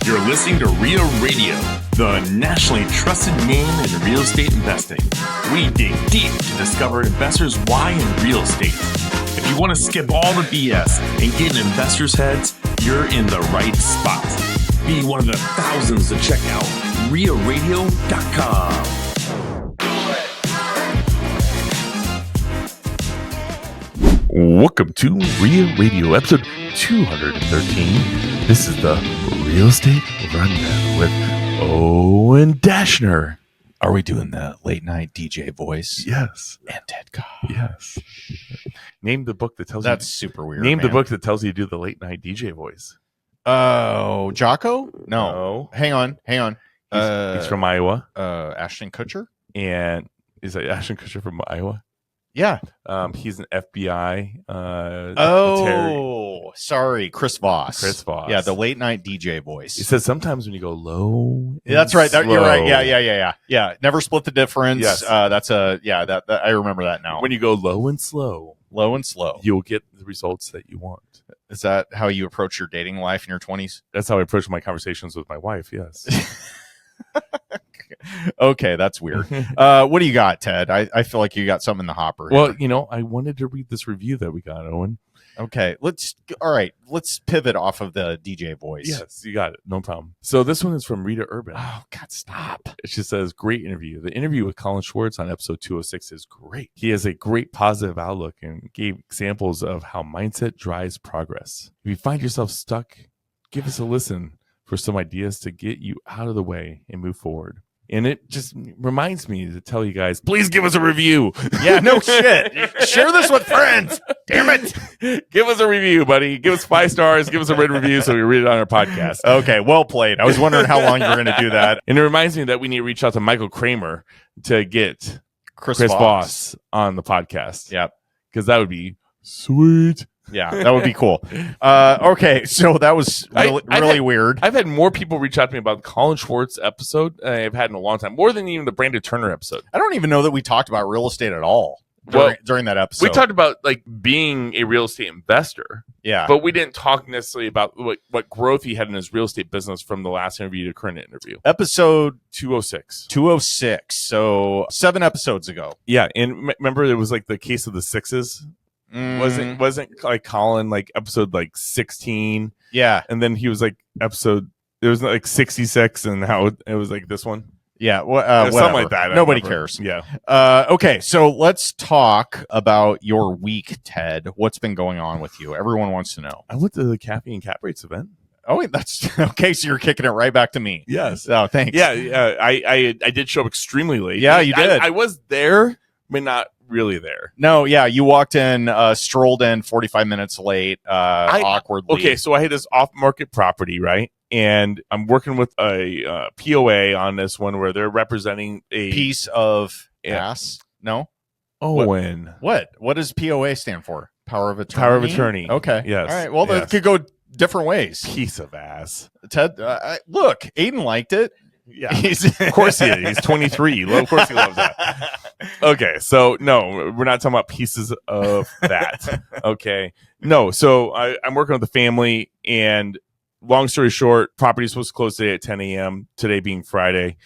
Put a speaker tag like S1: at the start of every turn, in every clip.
S1: You're listening to Real Radio, the nationally trusted name in real estate investing. We dig deep to discover investors' why in real estate. If you want to skip all the BS and get in investors' heads, you're in the right spot. Be one of the thousands to check out realradio.com. Welcome to Real Radio, episode 213. This is the Real Estate Rundown with Owen Dashner.
S2: Are we doing the late night DJ voice?
S1: Yes.
S2: And Ted Kaasch.
S1: Yes. Name the book that tells
S2: That's
S1: you.
S2: super weird.
S1: Name the
S2: man.
S1: book that tells you to do the late night DJ voice.
S2: Oh, Jocko? No.
S1: No.
S2: Hang on.
S1: He's from Iowa.
S2: Ashton Kutcher?
S1: And is that Ashton Kutcher from Iowa?
S2: Yeah.
S1: He's an FBI.
S2: Sorry. Chris Voss. Yeah, the late night DJ voice.
S1: He says sometimes when you go low.
S2: Yeah, that's right. You're right.
S1: slow,
S2: Yeah. Never split the difference.
S1: Yes.
S2: That I remember that now.
S1: When you go low and slow,
S2: you'll
S1: get the results that you want.
S2: Is that how you approach your dating life in your 20s?
S1: That's how I approach my conversations with my wife. Yes.
S2: Okay, that's weird. What do you got, Ted? I feel like you got something in the hopper.
S1: Well,
S2: here.
S1: I wanted to read this review that we got, Owen.
S2: Okay, let's pivot off of the DJ voice.
S1: Yes, you got it. No problem. So this one is from Rita Urban.
S2: Oh, God, stop.
S1: She says, great interview. The interview with Colin Schwartz on episode 206 is great. He has a great positive outlook and gave examples of how mindset drives progress. If you find yourself stuck, give us a listen for some ideas to get you out of the way and move forward. And it just reminds me to tell you guys, please give us a review.
S2: Yeah, no shit. Share this with friends. Damn it.
S1: Give us a review, buddy. Give us 5 stars. Give us a written review so we read it on our podcast.
S2: Okay, well played. I was wondering how long you were going to do that.
S1: And it reminds me that we need to reach out to Michael Kramer to get Chris Voss on the podcast.
S2: Yeah.
S1: Because that would be sweet.
S2: Yeah, that would be cool. Okay, so that was really weird.
S1: I've had more people reach out to me about the Colin Schwartz episode than I've had in a long time. More than even the Brandon Turner episode.
S2: I don't even know that we talked about real estate at all during that episode.
S1: We talked about like being a real estate investor.
S2: Yeah.
S1: But we didn't talk necessarily about what growth he had in his real estate business from the last interview to current interview.
S2: Episode
S1: 206.
S2: 206. So 7 episodes ago.
S1: Yeah. And remember, it was like the case of the sixes. Wasn't like Colin like episode like 16?
S2: Yeah.
S1: And then he was like it was like 66, and how it was like this one.
S2: Yeah,
S1: something like that.
S2: Nobody cares.
S1: Yeah.
S2: Okay, so let's talk about your week, Ted. What's been going on with you? Everyone wants to know.
S1: I went to the Cappy and Cap Rates event.
S2: Oh, wait, that's okay. So you're kicking it right back to me.
S1: Yes.
S2: Oh, thanks.
S1: Yeah. I did show up extremely late.
S2: Yeah, you did.
S1: I was there, but not really there.
S2: No, yeah, you walked in, strolled in 45 minutes late, awkwardly.
S1: Okay, so I had this off-market property, right? And I'm working with a POA on this one where they're representing a
S2: piece of ass. No?
S1: Owen.
S2: What does POA stand for? Power of attorney?
S1: Power of attorney.
S2: Okay.
S1: Yes.
S2: All right. Well, that could go different ways.
S1: Piece of ass.
S2: Ted, look, Aiden liked it.
S1: Yeah. Of course he is. He's 23. Of course he loves that. Okay. So, no, we're not talking about pieces of that. Okay. No. So, I'm working with the family, and long story short, property is supposed to close today at 10 a.m., today being Friday.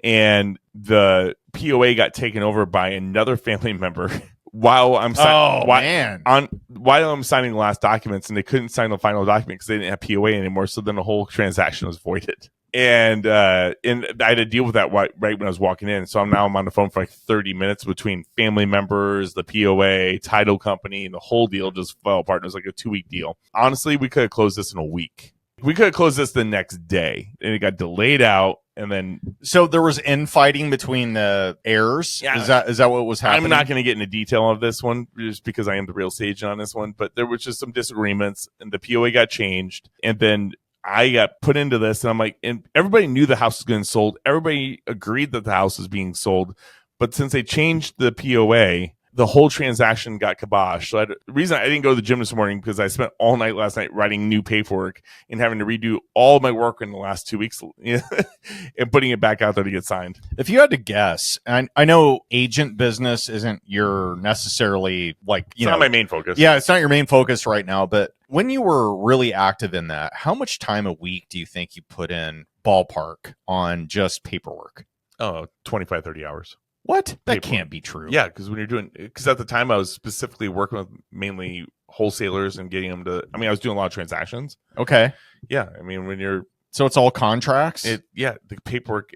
S1: And the POA got taken over by another family member while I'm while I'm signing the last documents, and they couldn't sign the final document because they didn't have POA anymore. So then the whole transaction was voided. And I had to deal with that right when I was walking in. So I'm on the phone for like 30 minutes between family members, the POA, title company, and the whole deal just fell apart. It was like a 2-week deal. Honestly, we could have closed this in a week. We could have closed this the next day, and it got delayed out. And then,
S2: so there was infighting between the heirs.
S1: Yeah.
S2: Is that what was happening?
S1: I'm not going to get into detail of this one just because I am the real estate agent on this one. But there was just some disagreements, and the POA got changed, and then I got put into this, and I'm like, and everybody knew the house was getting sold. Everybody agreed that the house was being sold, but since they changed the POA, the whole transaction got kibosh. So the reason I didn't go to the gym this morning because I spent all night last night writing new paperwork and having to redo all my work in the last 2 weeks and putting it back out there to get signed.
S2: If you had to guess, and I know agent business isn't your necessarily like,
S1: it's not my main focus.
S2: Yeah, it's not your main focus right now, but When you were really active in that, how much time a week do you think you put in ballpark on just paperwork?
S1: Oh, 25, 30 hours.
S2: What? That
S1: Paperwork.
S2: can't be true.
S1: Yeah, because at the time I was specifically working with mainly wholesalers and getting them to, I was doing a lot of transactions.
S2: Okay.
S1: Yeah. I mean,
S2: so it's all contracts?
S1: the paperwork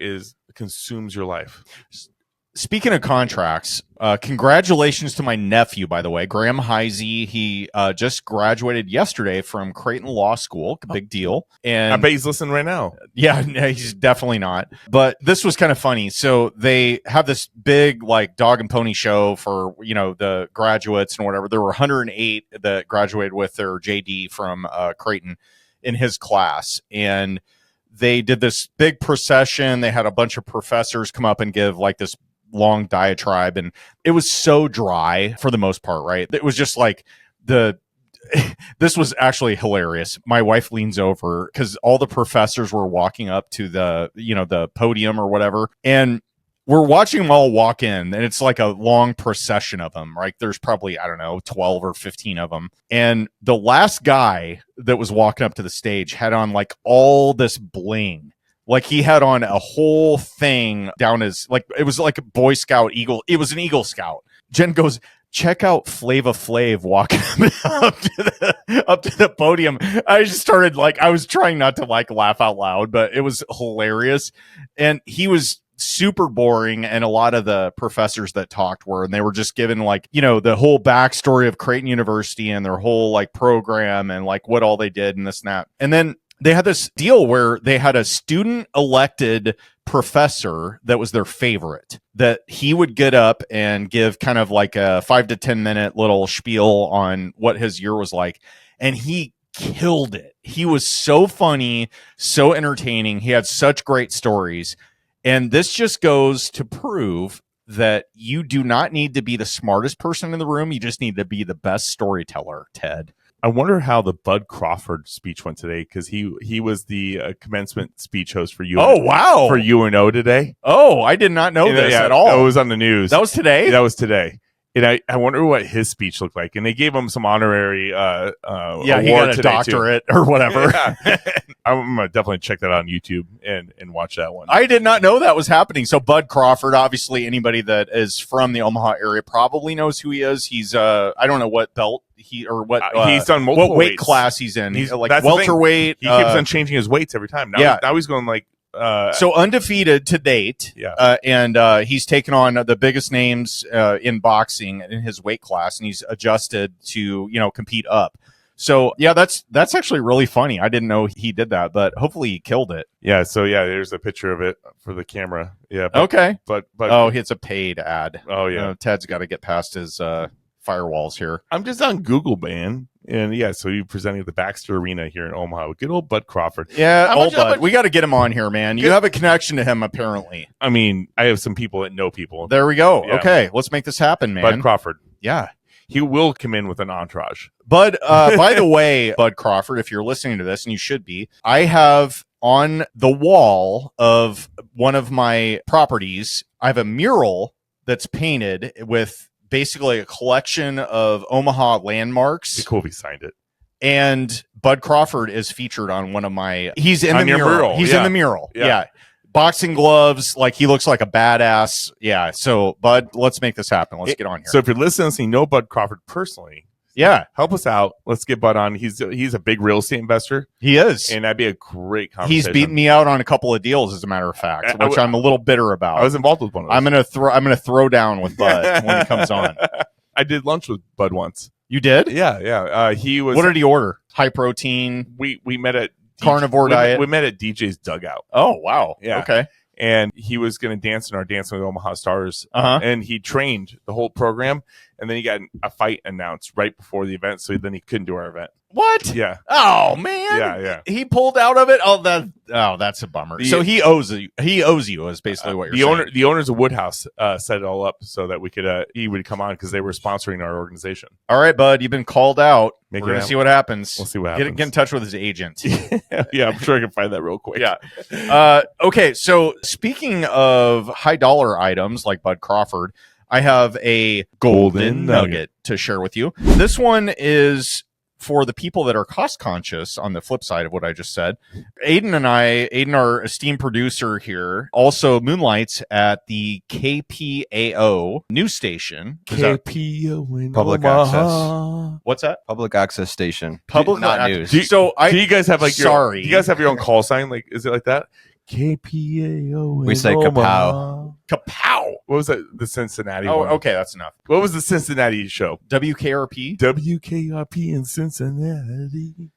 S1: consumes your life.
S2: Speaking of contracts, congratulations to my nephew, by the way, Graham Heisey. He just graduated yesterday from Creighton Law School. Big deal. And
S1: I bet he's listening right now.
S2: Yeah, no, he's definitely not. But this was kind of funny. So they have this big like dog and pony show for, the graduates and whatever. There were 108 that graduated with their JD from Creighton in his class. And they did this big procession. They had a bunch of professors come up and give like this long diatribe, and it was so dry for the most part, right? It was just like this was actually hilarious. My wife leans over because all the professors were walking up to the podium or whatever, and we're watching them all walk in, and it's like a long procession of them, right? There's probably, 12 or 15 of them. And the last guy that was walking up to the stage had on like all this bling. Like he had on a whole thing down his, like, it was like a Boy Scout Eagle. It was an Eagle Scout. Jen goes, check out Flava Flav walking up to the podium. I just started I was trying not to laugh out loud, but it was hilarious. And he was super boring. And a lot of the professors that talked and they were just given the whole backstory of Creighton University and their whole program and what all they did and this and that. And then they had this deal where they had a student elected professor that was their favorite, that he would get up and give kind of like a 5 to 10 minute little spiel on what his year was like. And he killed it. He was so funny, so entertaining. He had such great stories. And this just goes to prove that you do not need to be the smartest person in the room. You just need to be the best storyteller, Ted.
S1: I wonder how the Bud Crawford speech went today, because he was the commencement speech host for
S2: Oh, wow.
S1: For UNO today.
S2: Oh, I did not know this at all.
S1: It was on the news.
S2: That was today?
S1: That was today. And I wonder what his speech looked like. And they gave him some honorary
S2: he
S1: award
S2: got a doctorate or whatever.
S1: Yeah. I'm going to definitely check that out on YouTube and watch that one.
S2: I did not know that was happening. So Bud Crawford, obviously anybody that is from the Omaha area probably knows who he is. He's I don't know what belt he's done multiple what weight weights. Class he's in. He's welterweight.
S1: He keeps on changing his weights every time. Now he's going
S2: so undefeated to date, and he's taken on the biggest names in boxing in his weight class, and he's adjusted to compete up. So that's actually really funny. I didn't know he did that, but hopefully he killed it.
S1: Yeah. So there's a picture of it for the camera. Yeah.
S2: Okay.
S1: But
S2: it's a paid ad.
S1: Oh yeah.
S2: Ted's got to get past his firewalls here.
S1: I'm just on Google, man. And so you presenting at the Baxter Arena here in Omaha with good old Bud Crawford.
S2: Yeah, old Bud. We got to get him on here, man. You have a connection to him, apparently.
S1: I mean, I have some people that know people.
S2: There we go. Yeah. Okay, let's make this happen, man.
S1: Bud Crawford.
S2: Yeah.
S1: He will come in with an entourage.
S2: Bud, by the way, Bud Crawford, if you're listening to this, and you should be, I have on the wall of one of my properties, I have a mural that's painted with basically a collection of Omaha landmarks.
S1: It'd be cool if he signed it.
S2: And Bud Crawford is featured on one of my. He's in the
S1: mural.
S2: He's in the mural. Yeah. Boxing gloves, he looks like a badass. Yeah. So, Bud, let's make this happen. Let's get on here.
S1: So, if you're listening and you know Bud Crawford personally, help us out. Let's get Bud on. He's a big real estate investor.
S2: He is,
S1: and that'd be a great conversation.
S2: He's beaten me out on a couple of deals, as a matter of fact, which I'm a little bitter about.
S1: I was involved with one of those.
S2: I'm gonna throw down with Bud when he comes on.
S1: I did lunch with Bud once.
S2: You did?
S1: Yeah. He was.
S2: What did he order? High protein.
S1: We met at
S2: carnivore diet.
S1: We met at DJ's Dugout.
S2: Oh wow.
S1: Yeah.
S2: Okay.
S1: And he was going to dance in our Dancing with Omaha Stars. And he trained the whole program. And then he got a fight announced right before the event. So then he couldn't do our event.
S2: What?
S1: Yeah.
S2: Oh, man.
S1: Yeah.
S2: He pulled out of it? That's a bummer. So he owes you is basically what you're saying.
S1: The owners of Woodhouse set it all up so that we could he would come on because they were sponsoring our organization.
S2: All right, Bud, you've been called out. We're going to see what happens.
S1: We'll see what happens.
S2: Get in touch with his agent.
S1: Yeah, I'm sure I can find that real quick.
S2: Yeah. Okay, so speaking of high dollar items like Bud Crawford, I have a golden nugget to share with you. This one is for the people that are cost conscious on the flip side of what I just said, Aiden, our esteemed producer here, also moonlights at the KPAO news station.
S1: KPAO in
S3: Public
S1: Omaha.
S3: access.
S2: What's that?
S3: Public access station.
S2: Public
S3: not
S2: access.
S3: news.
S2: So
S1: Do you guys have like your
S2: sorry.
S1: do you guys have your own call sign? Like, is it like that? KPAO.
S3: We say kapow.
S2: Kapow.
S1: What was that? The Cincinnati
S2: Oh,
S1: one.
S2: okay, that's enough.
S1: What was the Cincinnati show?
S2: WKRP.
S1: WKRP in Cincinnati.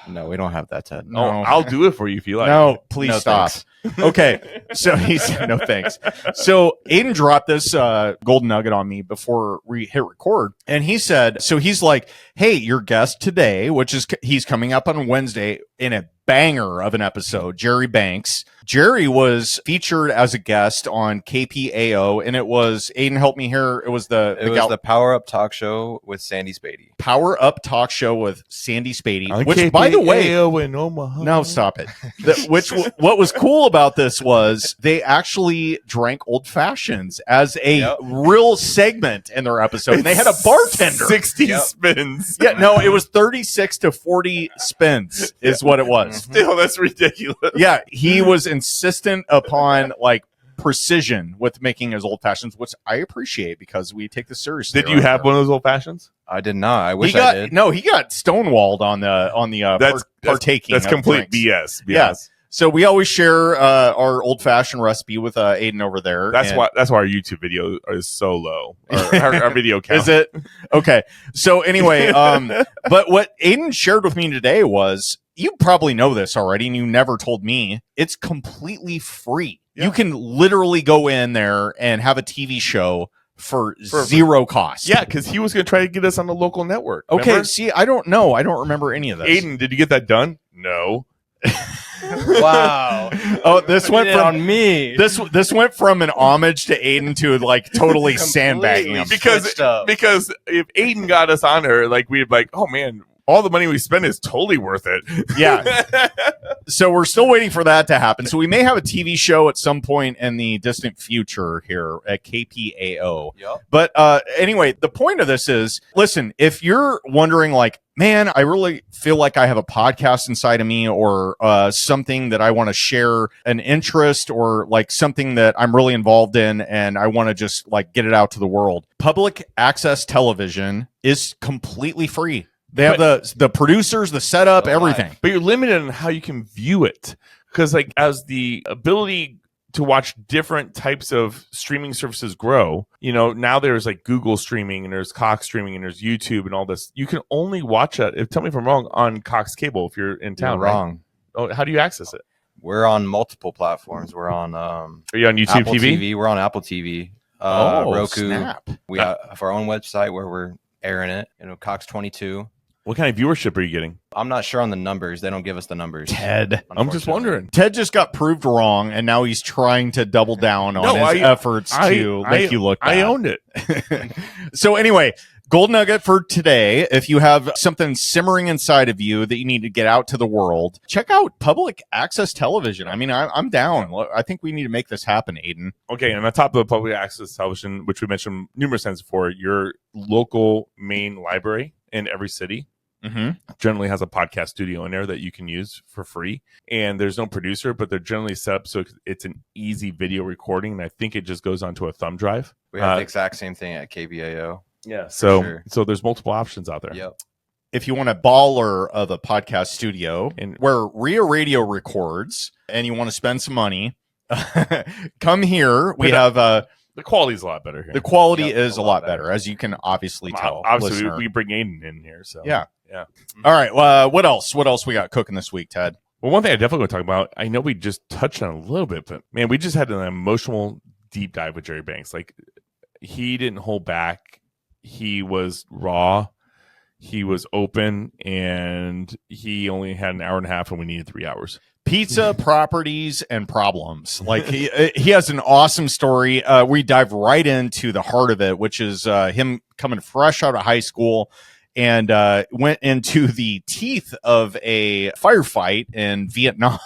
S3: No, we don't have that, Ted.
S2: No.
S1: Oh, I'll do it for you if you like.
S2: No, please
S3: No,
S2: stop.
S3: thanks.
S2: Okay, so he's no thanks. So Aiden dropped this golden nugget on me before we hit record, and he said, so he's like, "Hey, your guest today, which is he's coming up on Wednesday in a banger of an episode, Jerry Banks. Jerry was featured as a guest on KPAO, and it was Aiden. Help me here. It was
S3: the Power Up Talk Show with Sandy Spady.
S2: Power Up Talk Show with Sandy Spady,
S1: On
S2: which, by the way,
S1: KPAO in Omaha.
S2: no, stop it. What was cool about this was they actually drank old fashions as a real segment in their episode. And they had a bartender.
S1: 60 spins.
S2: Yeah, no, it was 36 to 40 spins is what it was.
S1: Still, that's ridiculous.
S2: Yeah, he was insistent upon like precision with making his old fashions, which I appreciate because we take this seriously.
S1: Did you have one of those old fashions?
S3: I did not. I wish
S2: He got
S3: I did.
S2: no. He got stonewalled on the partaking.
S1: That's
S2: of
S1: complete
S2: drinks.
S1: BS.
S2: Yeah. So we always share our old fashioned recipe with Aiden over there.
S1: That's why our YouTube video is so low. Our video count.
S2: Is it? Okay. So anyway, but what Aiden shared with me today was, you probably know this already and you never told me, it's completely free.
S1: Yeah.
S2: You can literally go in there and have a TV show for zero cost.
S1: Yeah, because he was going to try to get us on the local network.
S2: Okay.
S1: Remember?
S2: See, I don't know. I don't remember any of this.
S1: Aiden, did you get that done? No.
S3: Wow.
S2: Oh, this went
S3: Put it
S2: from
S3: on me.
S2: this went from an homage to Aiden to like totally sandbagging him.
S1: because if Aiden got us on her, like we'd be like, oh man, all the money we spend is totally worth it.
S2: Yeah. So we're still waiting for that to happen. So we may have a TV show at some point in the distant future here at KPAO.
S3: Yep.
S2: But anyway, the point of this is, listen, if you're wondering like, man, I really feel like I have a podcast inside of me or something that I want to share an interest or like something that I'm really involved in and I want to just like get it out to the world. Public access television is completely free. They have the producers, the setup, everything.
S1: But you're limited on how you can view it. Because like as the ability to watch different types of streaming services grow, you know, now there's like Google streaming and there's Kaasch streaming and there's YouTube and all this. You can only watch that, tell me if I'm wrong, on Kaasch cable if you're in town.
S3: You're wrong.
S1: Right? Oh, how do you access it?
S3: We're on multiple platforms. We're on
S1: Are you on YouTube
S3: Apple
S1: TV?
S3: TV. We're on Apple TV.
S2: Oh,
S3: Roku.
S2: snap.
S3: We have our own website where we're airing it. You know, Cox 22.
S1: What kind of viewership are you getting?
S3: I'm not sure on the numbers. They don't give us the numbers.
S2: Ted.
S1: I'm just wondering.
S2: Ted just got proved wrong, and now he's trying to double down on
S1: No,
S2: his efforts to make you look bad.
S1: I owned it.
S2: So anyway, gold nugget for today. If you have something simmering inside of you that you need to get out to the world, check out public access television. I mean, I'm down. I think we need to make this happen, Aiden.
S1: Okay, and on top of the public access television, which we mentioned numerous times before, your local main library in every city generally has a podcast studio in there that you can use for free. And there's no producer, but they're generally set up so it's an easy video recording. And I think it just goes onto a thumb drive.
S3: We have the exact same thing at KBAO.
S1: Yeah. So
S3: sure.
S1: so there's multiple options out there.
S3: Yep.
S2: If you want a baller of a podcast studio and where Ria Radio records and you want to spend some money, come here. We have
S1: the quality's a lot better here.
S2: The quality is a lot better, as you can obviously tell.
S1: Obviously, we bring Aiden in here. So
S2: yeah.
S1: Mm-hmm.
S2: All right. What else? What else we got cooking this week, Ted?
S1: Well, one thing I definitely want to talk about, I know we just touched on a little bit, but man, we just had an emotional deep dive with Jerry Banks. Like, he didn't hold back. He was raw. He was open, and he only had an hour and a half, and we needed 3 hours.
S2: Pizza, properties, and problems. Like he has an awesome story. We dive right into the heart of it, which is him coming fresh out of high school and went into the teeth of a firefight in Vietnam,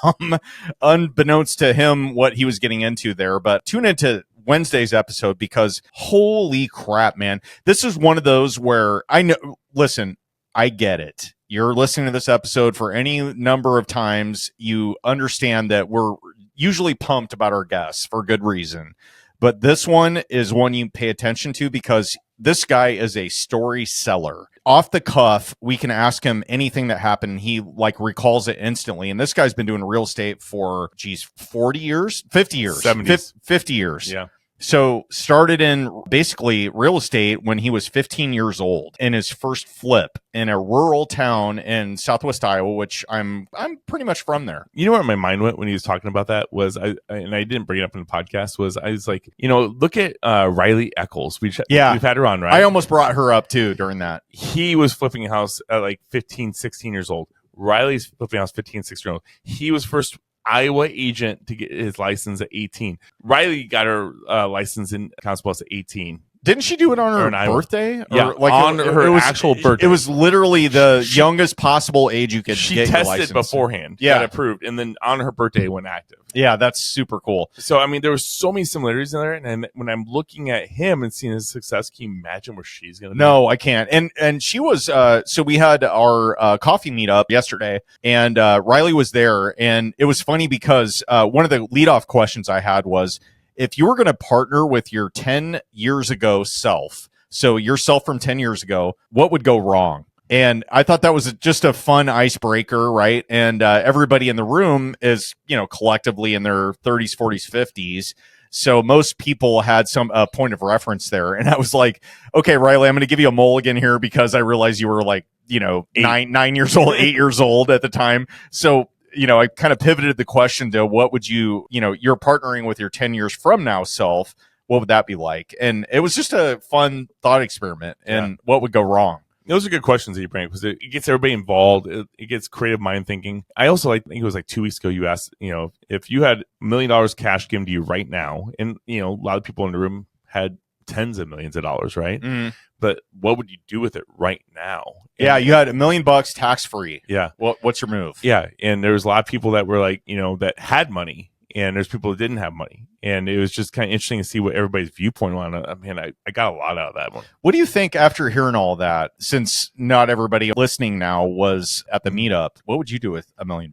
S2: unbeknownst to him what he was getting into there. But tune into Wednesday's episode because holy crap, man. This is one of those where I know, listen, I get it. You're listening to this episode for any number of times. You understand that we're usually pumped about our guests for good reason. But this one is one you pay attention to because this guy is a story seller. Off the cuff, we can ask him anything that happened. He like recalls it instantly. And this guy's been doing real estate for, 40 years, 50 years,
S1: 70s.
S2: 50 years.
S1: Yeah.
S2: So started in basically real estate when he was 15 years old in his first flip in a rural town in Southwest Iowa, which I'm pretty much from there.
S1: You know where my mind went when he was talking about that was and I didn't bring it up in the podcast was I was like, look at Riley Eccles. We've had her on, right?
S2: I almost brought her up too during that.
S1: He was flipping a house at like 15, 16 years old. Riley's flipping a house 15, 16 years old. He was first Iowa agent to get his license at 18. Riley got her license in Constable at 18.
S2: Didn't she do it on her birthday?
S1: Yeah, on her actual birthday.
S2: It was literally the youngest possible age you could
S1: she
S2: get your
S1: tested
S2: license.
S1: Beforehand, got approved, and then on her birthday went active.
S2: Yeah, that's super cool.
S1: So, I mean, there was so many similarities in there, and when I'm looking at him and seeing his success, can you imagine where she's going to be?
S2: No, I can't. And she was, so we had our coffee meetup yesterday, and Riley was there, and it was funny because one of the leadoff questions I had was, if you were going to partner with your 10 years ago self, so yourself from 10 years ago, what would go wrong? And I thought that was just a fun icebreaker, right? And everybody in the room is, collectively in their 30s, 40s, 50s. So most people had some point of reference there. And I was like, okay, Riley, I'm going to give you a mulligan here because I realized you were like, 9 years old, 8 years old at the time. So I kind of pivoted the question to what would you're partnering with your 10 years from now self. What would that be like? And it was just a fun thought experiment. And what would go wrong?
S1: Those are good questions that you bring because it gets everybody involved. It gets creative mind thinking. I also think it was like 2 weeks ago you asked, if you had $1 million cash given to you right now, and a lot of people in the room had tens of millions of dollars, right? Mm. But what would you do with it right now?
S2: Yeah, you had $1 million tax free.
S1: Yeah.
S2: What's your move?
S1: Yeah, and there was a lot of people that were like, that had money, and there's people that didn't have money, and it was just kind of interesting to see what everybody's viewpoint on it. I mean, I got a lot out of that one.
S2: What do you think after hearing all that? Since not everybody listening now was at the meetup, what would you do with $1 million?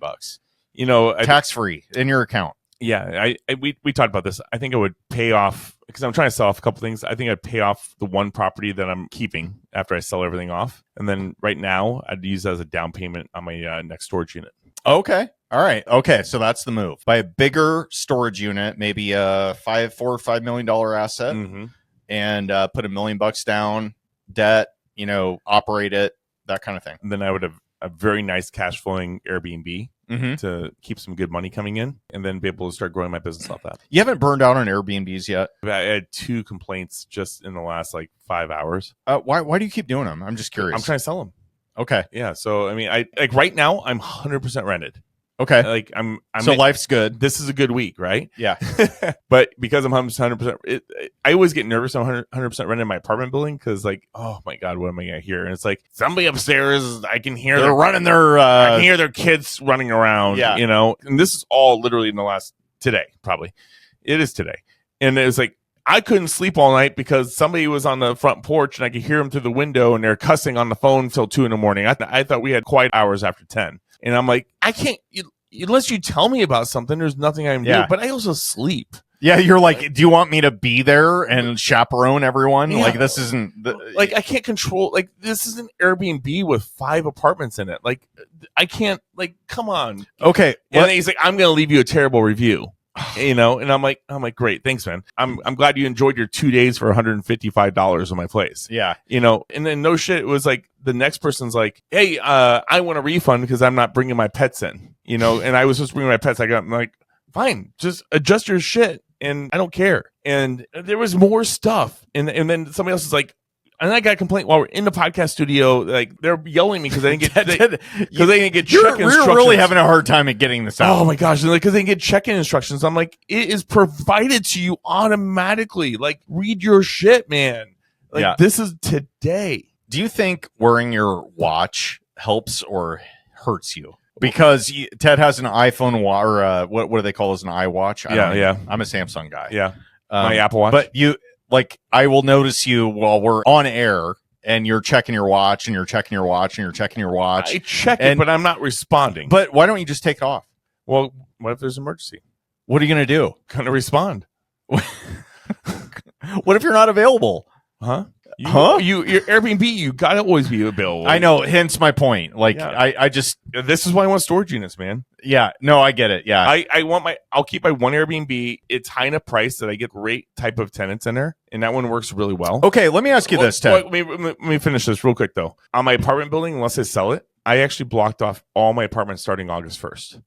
S2: Tax free in your account.
S1: Yeah, we talked about this. I think I would pay off because I'm trying to sell off a couple things. I think I'd pay off the one property that I'm keeping after I sell everything off, and then right now I'd use that as a down payment on my next storage unit.
S2: Okay, all right, okay. So that's the move. Buy a bigger storage unit, maybe a $4 or $5 million asset, and put $1 million down, debt. Operate it, that kind of thing.
S1: And then I would have a very nice cash flowing Airbnb. To keep some good money coming in and then be able to start growing my business off that.
S2: You haven't burned out on Airbnbs yet?
S1: I had 2 complaints just in the last 5 hours.
S2: Why do you keep doing them? I'm just curious.
S1: I'm trying to sell them.
S2: Okay.
S1: Yeah. So, I mean, I right now I'm 100% rented.
S2: Okay.
S1: I'm
S2: so life's good.
S1: This is a good week, right?
S2: Yeah.
S1: But because I'm 100%, I always get nervous. I'm 100% renting my apartment building because, oh my god, what am I gonna hear? And it's like somebody upstairs. I can hear
S2: they're running their.
S1: I can hear their kids running around.
S2: Yeah.
S1: And this is all literally in the last today. Probably, it is today. And it's like I couldn't sleep all night because somebody was on the front porch and I could hear them through the window and they're cussing on the phone till 2 a.m. I thought we had quiet hours after 10. And I'm like, I can't, unless you tell me about something, there's nothing I can do. But I also sleep.
S2: Yeah, you're like, do you want me to be there and chaperone everyone? Yeah. This isn't...
S1: I can't control... this is an Airbnb with 5 apartments in it. I can't... come on.
S2: Okay.
S1: And then he's like, I'm going to leave you a terrible review. And I'm like, great, thanks, man. I'm glad you enjoyed your 2 days for $155 on my place.
S2: Yeah.
S1: And then no shit, it was like the next person's like, hey, I want a refund because I'm not bringing my pets in. And I was supposed to bring my pets. I'm like, fine, just adjust your shit, and I don't care. And there was more stuff, and then somebody else is like. And I got a complaint while we're in the podcast studio. They're yelling at me because they didn't get check-in instructions.
S2: We're really having a hard time at getting this out.
S1: Oh my gosh! Because they didn't get check-in instructions. I'm like, it is provided to you automatically. Read your shit, man. This is today.
S2: Do you think wearing your watch helps or hurts you? Because Ted has an iPhone or what do they call this? An iWatch?
S1: Yeah.
S2: I'm a Samsung guy.
S1: Yeah, my Apple Watch.
S2: But you. I will notice you while we're on air, and you're checking your watch and you're checking your watch and you're checking your watch.
S1: I check it, but I'm not responding.
S2: But why don't you just take it off?
S1: Well, what if there's an emergency?
S2: What are you going to do?
S1: Going to respond.
S2: What if you're not available?
S1: Huh? Your Airbnb, you got to always be available.
S2: I know. Hence my point. Like,
S1: Yeah.
S2: I just,
S1: This is why I want storage units, man.
S2: yeah, no, I get it. Yeah.
S1: I'll keep my one Airbnb. It's high enough price that I get great type of tenants in there, and that one works really well.
S2: Okay, let me ask you this, Ted.
S1: Let me finish this real quick though. On my apartment building, unless I sell it, I actually blocked off all my apartments starting August 1st.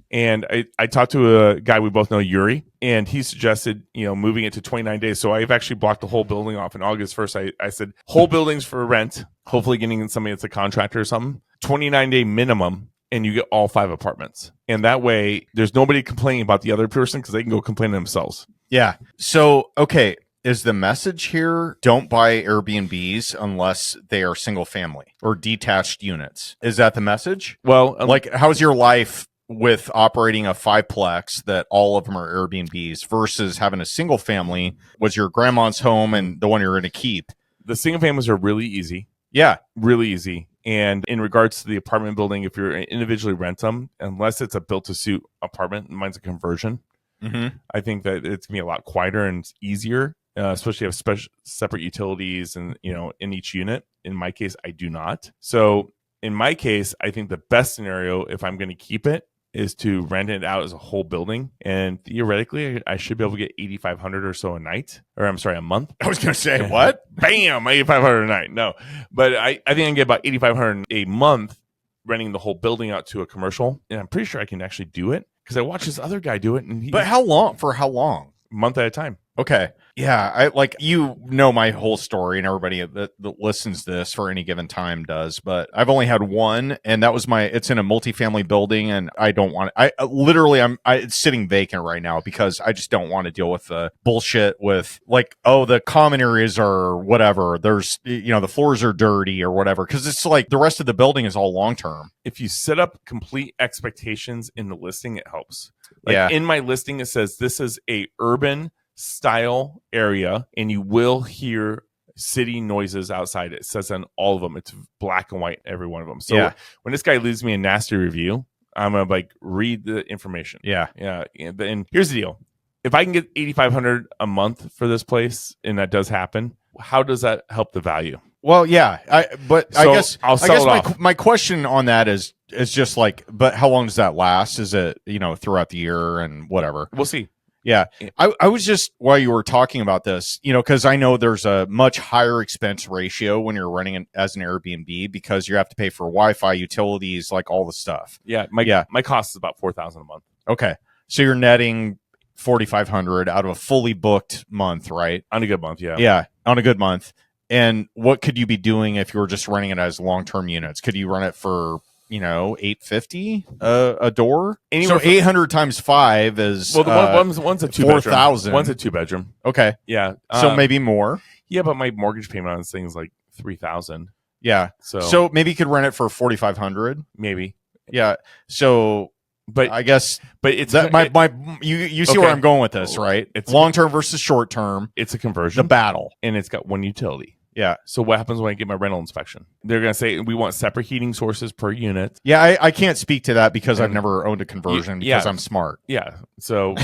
S1: And I talked to a guy we both know, Yuri, and he suggested, moving it to 29 days. So I've actually blocked the whole building off in August 1st. I said, whole buildings for rent, hopefully getting somebody that's a contractor or something, 29-day minimum, and you get all 5 apartments. And that way, there's nobody complaining about the other person because they can go complain to themselves.
S2: Yeah. So, okay. Is the message here, don't buy Airbnbs unless they are single family or detached units? Is that the message?
S1: Well,
S2: like, how's your life with operating a 5-plex that all of them are Airbnbs versus having a single family was your grandma's home and the one you're going to keep?
S1: The single families are really easy.
S2: Yeah.
S1: Really easy. And in regards to the apartment building, if you're individually rent them, unless it's a built-to-suit apartment, mine's a conversion.
S2: Mm-hmm.
S1: I think that it's going to be a lot quieter and easier, especially if you have separate utilities and, in each unit. In my case, I do not. So in my case, I think the best scenario, if I'm going to keep it, is to rent it out as a whole building. And theoretically, I should be able to get $8,500 or so a night, or I'm sorry, a month.
S2: I was going to say, what?
S1: Bam, $8,500 a night. No, but I think I can get about $8,500 a month renting the whole building out to a commercial. And I'm pretty sure I can actually do it because I watched this other guy do it. And
S2: But how long? For how long?
S1: A month at a time.
S2: Okay. Yeah, I like my whole story, and everybody that listens to this for any given time does. But I've only had one, and that was it's in a multifamily building, and I don't want it. It's sitting vacant right now because I just don't want to deal with the bullshit with like, oh, the common areas are whatever. There's the floors are dirty or whatever, because it's like the rest of the building is all long term.
S1: If you set up complete expectations in the listing, it helps. Like in my listing, it says this is a urban style area, and you will hear city noises outside. It says on all of them. It's black and white, every one of them. So when this guy leaves me a nasty review, I'm gonna read the information. Yeah. And here's the deal: if I can get $8,500 a month for this place, and that does happen, how does that help the value?
S2: Well, yeah, I guess
S1: I'll sell it off.
S2: My question on that is just like, but how long does that last? Is it throughout the year and whatever?
S1: We'll see.
S2: Yeah. I was just, while you were talking about this, because I know there's a much higher expense ratio when you're running as an Airbnb because you have to pay for Wi-Fi, utilities, like all the stuff.
S1: Yeah. My cost is about $4,000 a month.
S2: Okay. So you're netting $4,500 out of a fully booked month, right?
S1: On a good month. Yeah.
S2: Yeah. On a good month. And what could you be doing if you were just running it as long-term units? Could you run it for, $850 a door? So 800 times 5 is
S1: one's a 2-bedroom. One's a 2-bedroom.
S2: Okay.
S1: Yeah.
S2: So maybe more.
S1: Yeah, but my mortgage payment on this thing is like $3,000.
S2: Yeah. So maybe you could rent it for $4,500.
S1: Maybe.
S2: Yeah. So,
S1: but
S2: I guess,
S1: but it's
S2: you see where I'm going with this, right? It's long term versus short term.
S1: It's a conversion.
S2: The battle,
S1: and it's got one utility.
S2: Yeah.
S1: So what happens when I get my rental inspection? They're going to say we want separate heating sources per unit.
S2: Yeah, I can't speak to that because I've never owned a conversion because I'm smart.
S1: Yeah. So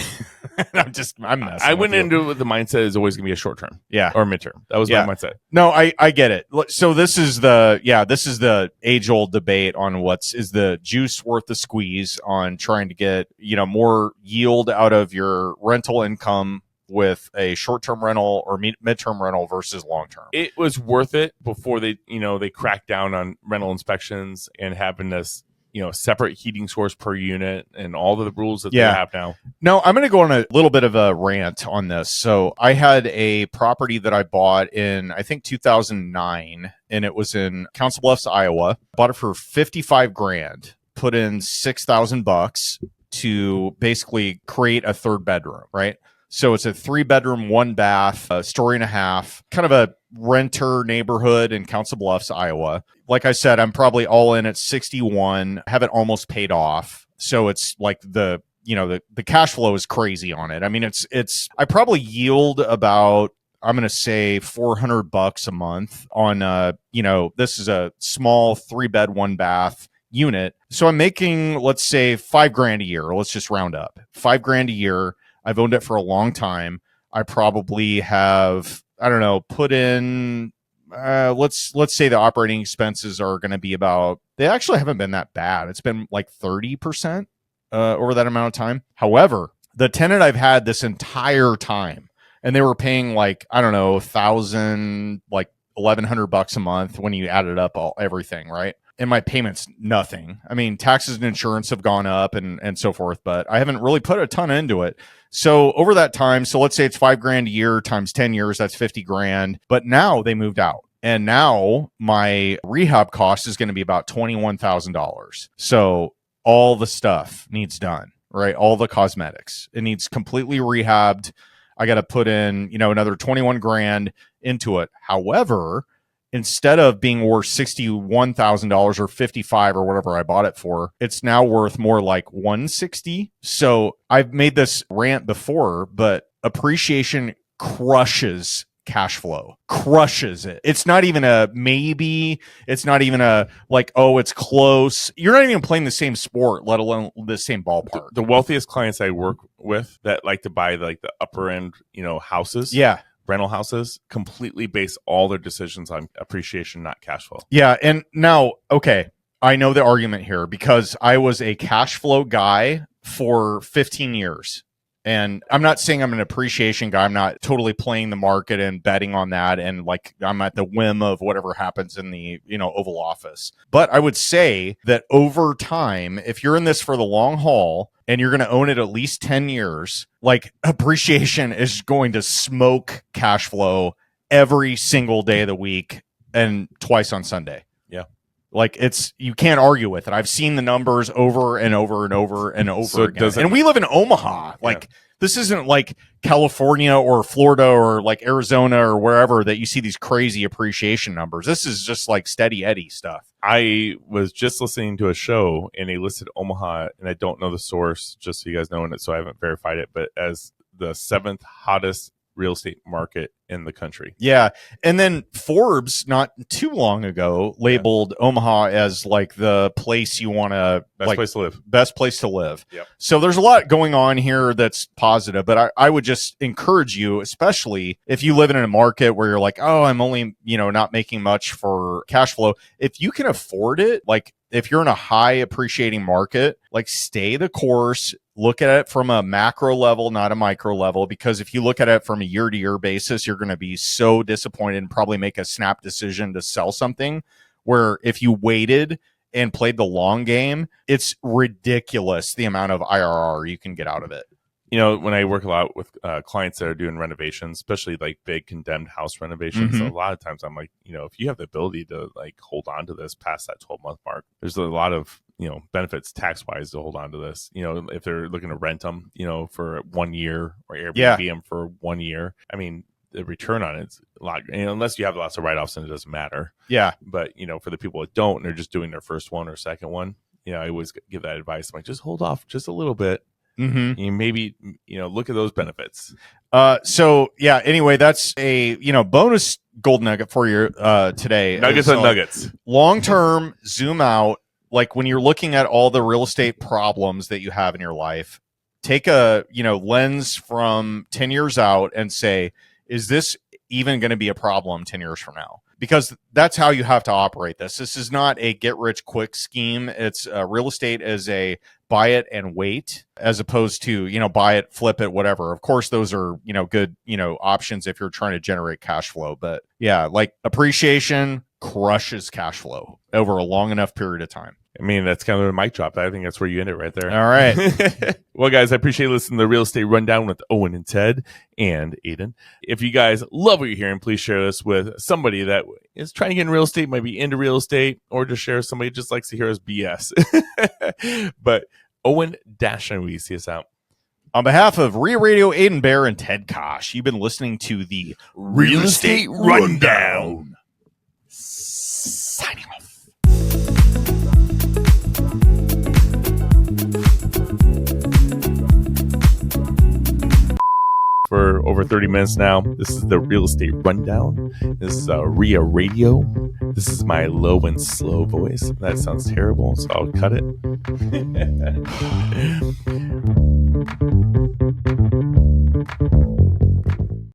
S2: I'm messing.
S1: I went into it with the mindset is always going to be a short term.
S2: Yeah.
S1: Or midterm. That was my mindset.
S2: No, I get it. So this is the age old debate on is the juice worth the squeeze on trying to get, more yield out of your rental income with a short-term rental or midterm rental versus long-term. It
S1: was worth it before they cracked down on rental inspections and having this, separate heating source per unit and all of the rules that they have now.
S2: No, I'm going to go on a little bit of a rant on this. So I had a property that I bought in, I think 2009, and it was in Council Bluffs, Iowa. Bought it for $55,000, put in $6,000 to basically create a third bedroom, right? So it's a 3-bedroom, 1-bath, a story and a half, kind of a renter neighborhood in Council Bluffs, Iowa. Like I said, I'm probably all in at 61, have it almost paid off. So it's like the cash flow is crazy on it. I mean, I probably yield about I'm going to say $400 a month on, this is a small 3-bed, 1-bath unit. So I'm making, let's say, $5,000 a year. Let's just round up $5,000 a year. I've owned it for a long time. I probably have, I don't know, put in, let's say the operating expenses are going to be about, they actually haven't been that bad. It's been like 30% over that amount of time. However, the tenant I've had this entire time, and they were paying like, I don't know, $1,100 a month when you added up everything, right? And my payments, nothing. I mean, taxes and insurance have gone up and so forth, but I haven't really put a ton into it. So over that time, so let's say it's $5,000 a year times 10 years, that's $50,000. But now they moved out. And now my rehab cost is going to be about $21,000. So all the stuff needs done, right? All the cosmetics. It needs completely rehabbed. I got to put in, another $21,000 into it. However, instead of being worth $61,000 or $55,000 or whatever I bought it for, it's now worth more like $160,000. So I've made this rant before, but appreciation crushes cash flow, crushes it. It's not even a maybe. It's not even a like, oh, it's close. You're not even playing the same sport, let alone the same ballpark.
S1: The wealthiest clients I work with that like to buy like the upper end, houses.
S2: Yeah.
S1: Rental houses completely base all their decisions on appreciation, not cash flow.
S2: Yeah. And now, okay, I know the argument here because I was a cash flow guy for 15 years. And I'm not saying I'm an appreciation guy. I'm not totally playing the market and betting on that. And like I'm at the whim of whatever happens in the, Oval Office. But I would say that over time, if you're in this for the long haul and you're going to own it at least 10 years, like appreciation is going to smoke cash flow every single day of the week and twice on Sunday.
S1: Yeah.
S2: Like you can't argue with it. I've seen the numbers over and over and over and over again. And we live in Omaha. Like this isn't like California or Florida or like Arizona or wherever that you see these crazy appreciation numbers. This is just like steady Eddie stuff.
S1: I was just listening to a show and they listed Omaha, and I don't know the source, just so you guys know it, so I haven't verified it, but as the 7th hottest real estate market in the country.
S2: Yeah. And then Forbes not too long ago labeled Omaha as like the place you want to
S1: best place to live.
S2: Best place to live.
S1: Yep.
S2: So there's a lot going on here that's positive, but I would just encourage you, especially if you live in a market where you're like, oh, I'm only, not making much for cash flow. If you can afford it, like if you're in a high appreciating market, like stay the course. Look at it from a macro level, not a micro level, because if you look at it from a year-to-year basis, you're going to be so disappointed and probably make a snap decision to sell something where if you waited and played the long game, it's ridiculous the amount of IRR you can get out of it.
S1: When I work a lot with clients that are doing renovations, especially like big condemned house renovations, a lot of times I'm like, if you have the ability to like hold on to this past that 12-month mark, there's a lot of benefits tax wise to hold on to this. If they're looking to rent them, for 1 year or Airbnb them for 1 year. I mean, the return on it's a lot. Unless you have lots of write-offs, then it doesn't matter.
S2: Yeah.
S1: But for the people that don't, and they're just doing their first one or second one, I always give that advice. I'm like, just hold off just a little bit.
S2: Mm-hmm.
S1: You maybe look at those benefits.
S2: So yeah. Anyway, that's a bonus gold nugget for you today.
S1: Nuggets and nuggets.
S2: Long term, zoom out. Like when you're looking at all the real estate problems that you have in your life, take a lens from 10 years out and say, is this even going to be a problem 10 years from now? Because that's how you have to operate this. This is not a get rich quick scheme. It's real estate as a buy it and wait, as opposed to, buy it, flip it, whatever. Of course, those are, good, options if you're trying to generate cash flow. But yeah, like appreciation crushes cash flow over a long enough period of time.
S1: I mean, that's kind of a mic drop. I think that's where you end it right there.
S2: All right.
S1: Well, guys, I appreciate listening to the Real Estate Rundown with Owen and Ted and Aiden. If you guys love what you're hearing, please share this with somebody that is trying to get in real estate, might be into real estate, or just share somebody who just likes to hear us BS. But Owen, Dashner, will you see us out?
S2: On behalf of Real Radio, Aiden Bear, and Ted Kaasch, you've been listening to the
S1: Real Estate Rundown. Signing off. For over 30 minutes now. This is the real estate rundown. This is RIA Radio. This is my low and slow voice. That sounds terrible, so I'll cut it.